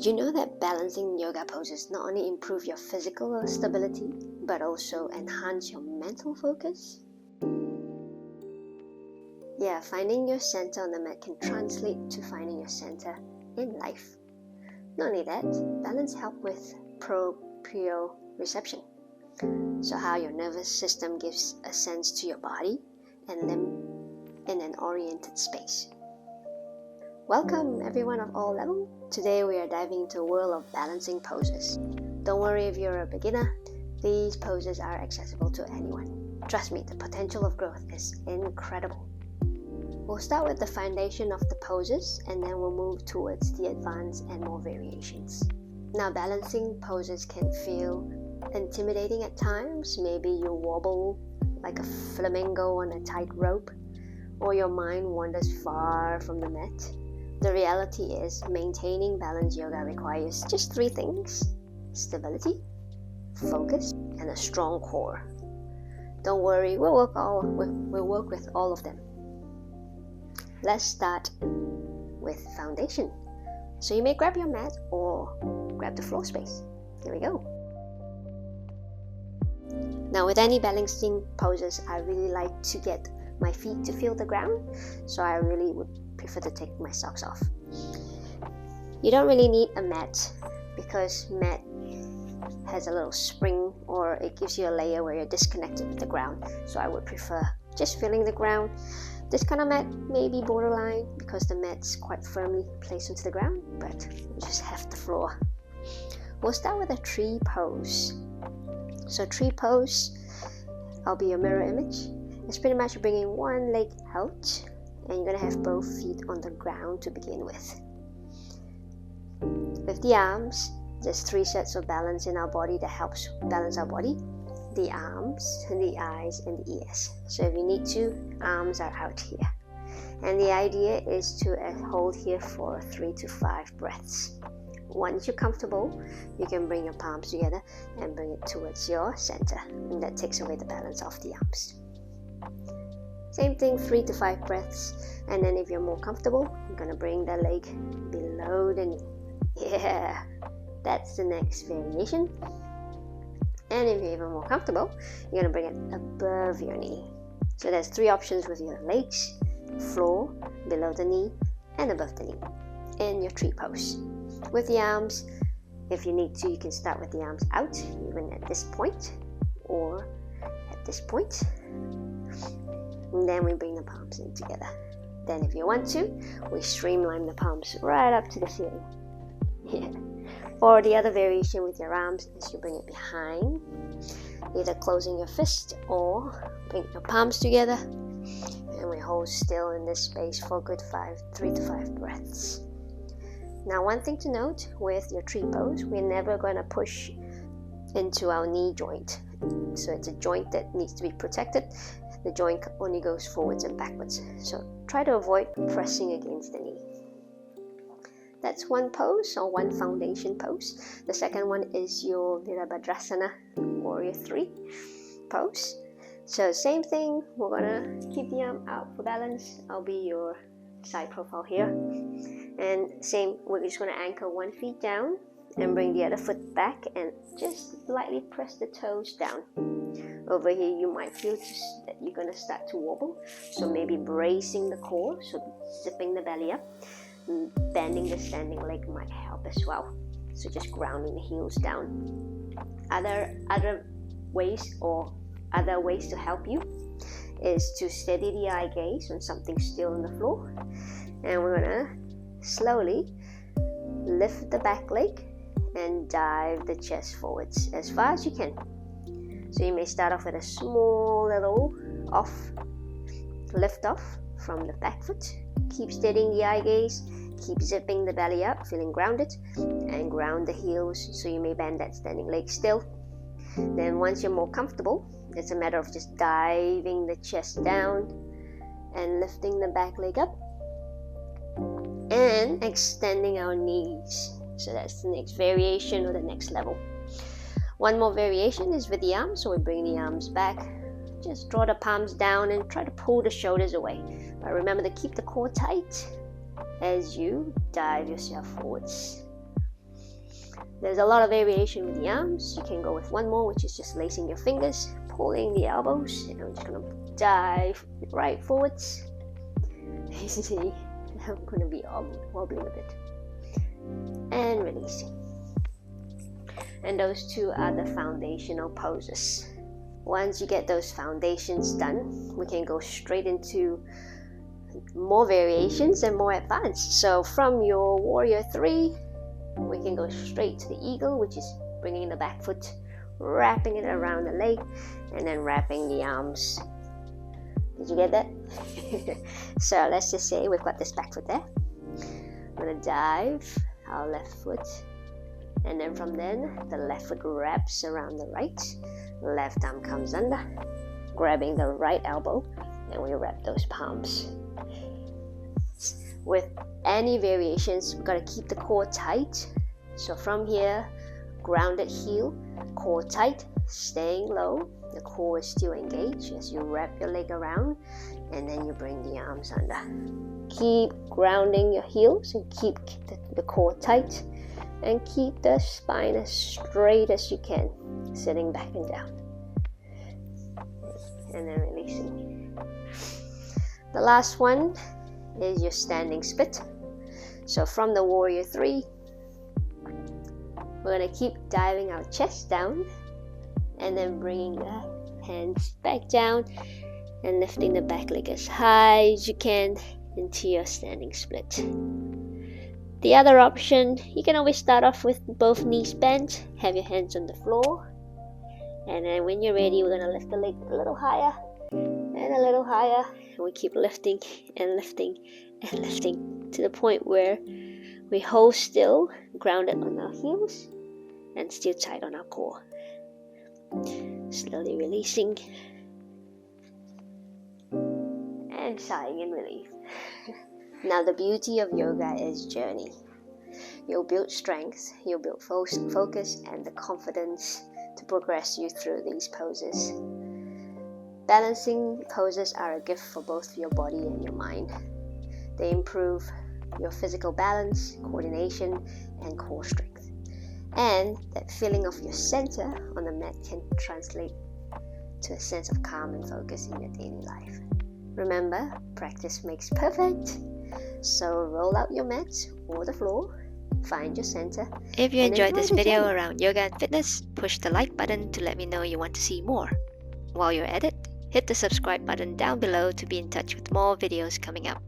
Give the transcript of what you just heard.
Did you know that balancing yoga poses not only improve your physical stability, but also enhance your mental focus? Yeah, finding your center on the mat can translate to finding your center in life. Not only that, balance helps with proprioception. So how your nervous system gives a sense to your body and limb in an oriented space. Welcome everyone of all levels. Today we are diving into a world of balancing poses. Don't worry if you're a beginner, these poses are accessible to anyone. Trust me, the potential of growth is incredible. We'll start with the foundation of the poses and then we'll move towards the advanced and more variations. Now, balancing poses can feel intimidating at times. Maybe you wobble like a flamingo on a tightrope, or your mind wanders far from the mat. The reality is, maintaining balanced yoga requires just 3 things: stability, focus, and a strong core. Don't worry, we'll work with all of them. Let's start with foundation. So you may grab your mat or grab the floor space. Here we go. Now, with any balancing poses, I really like to get my feet to feel the ground, so I really would prefer to take my socks off. You don't really need a mat because mat has a little spring, or it gives you a layer where you're disconnected with the ground, so I would prefer just feeling the ground. This kind of mat may be borderline because the mat's quite firmly placed into the ground, but you just have the floor. We'll start with a tree pose. So tree pose, I'll be your mirror image. It's pretty much bringing one leg out, and you're going to have both feet on the ground to begin with. With the arms, there's 3 sets of balance in our body that helps balance our body: the arms, the eyes, and the ears. So if you need to, arms are out here. And the idea is to hold here for 3 to 5 breaths. Once you're comfortable, you can bring your palms together and bring it towards your center, and that takes away the balance of the arms. Same thing, 3 to 5 breaths, and then if you're more comfortable, you're going to bring the leg below the knee. Yeah, that's the next variation. And if you're even more comfortable, you're going to bring it above your knee. So there's 3 options with your legs: floor, below the knee, and above the knee in your tree pose. With the arms, if you need to, you can start with the arms out, even at this point, or at this point. And then we bring the palms in together. Then if you want to, we streamline the palms right up to the ceiling. Yeah. Or the other variation with your arms is you bring it behind, either closing your fist or bring your palms together, and we hold still in this space for a good 3 to 5 breaths. Now, one thing to note with your tree pose, we're never going to push into our knee joint. So it's a joint that needs to be protected. The joint only goes forwards and backwards. So try to avoid pressing against the knee. That's one pose, or one foundation pose. The second one is your Virabhadrasana Warrior 3 pose. So same thing, we're gonna keep the arm out for balance. I'll be your side profile here. And same, we're just gonna anchor one foot down and bring the other foot back and just lightly press the toes down. Over here, you might feel that you're gonna start to wobble. So maybe bracing the core, so zipping the belly up. Bending the standing leg might help as well. So just grounding the heels down. Other ways to help you is to steady the eye gaze on something still on the floor, and we're gonna slowly lift the back leg and dive the chest forwards as far as you can. So you may start off with a small little lift off from the back foot. Keep steadying the eye gaze, keep zipping the belly up, feeling grounded, and ground the heels, so you may bend that standing leg still. Then once you're more comfortable, it's a matter of just diving the chest down and lifting the back leg up and extending our knees. So that's the next variation or the next level. One more variation is with the arms, so we bring the arms back. Just draw the palms down and try to pull the shoulders away. But remember to keep the core tight as you dive yourself forwards. There's a lot of variation with the arms. You can go with one more, which is just lacing your fingers, pulling the elbows, and I'm just gonna dive right forwards. You see, I'm gonna be wobbling a bit. And releasing. And those two are the foundational poses. Once you get those foundations done, we can go straight into more variations and more advanced. So from your Warrior 3, we can go straight to the Eagle, which is bringing the back foot, wrapping it around the leg, and then wrapping the arms. Did you get that? So let's just say we've got this back foot there. I'm gonna dive our left foot, and then from then the left foot wraps around the right, left arm comes under, grabbing the right elbow, and we wrap those palms. With any variations, we've got to keep the core tight. So from here, grounded heel, core tight, staying low. The core is still engaged as you wrap your leg around, and then you bring the arms under. Keep grounding your heels and keep the core tight, and keep the spine as straight as you can, sitting back and down, and then releasing. The last one is your standing split. So from the Warrior 3, we're going to keep diving our chest down, and then bringing the hands back down and lifting the back leg as high as you can into your standing split. The other option, you can always start off with both knees bent, have your hands on the floor, and then when you're ready, we're going to lift the leg a little higher and a little higher, and we keep lifting and lifting and lifting to the point where we hold still, grounded on our heels and still tight on our core. Slowly releasing and sighing in relief. Now the beauty of yoga is journey. You'll build strength, you'll build focus and the confidence to progress you through these poses. Balancing poses are a gift for both your body and your mind. They improve your physical balance, coordination, and core strength. And that feeling of your center on the mat can translate to a sense of calm and focus in your daily life. Remember, practice makes perfect. So roll out your mat or the floor, find your center. If you enjoyed this video around yoga and fitness, push the like button to let me know you want to see more. While you're at it, hit the subscribe button down below to be in touch with more videos coming up.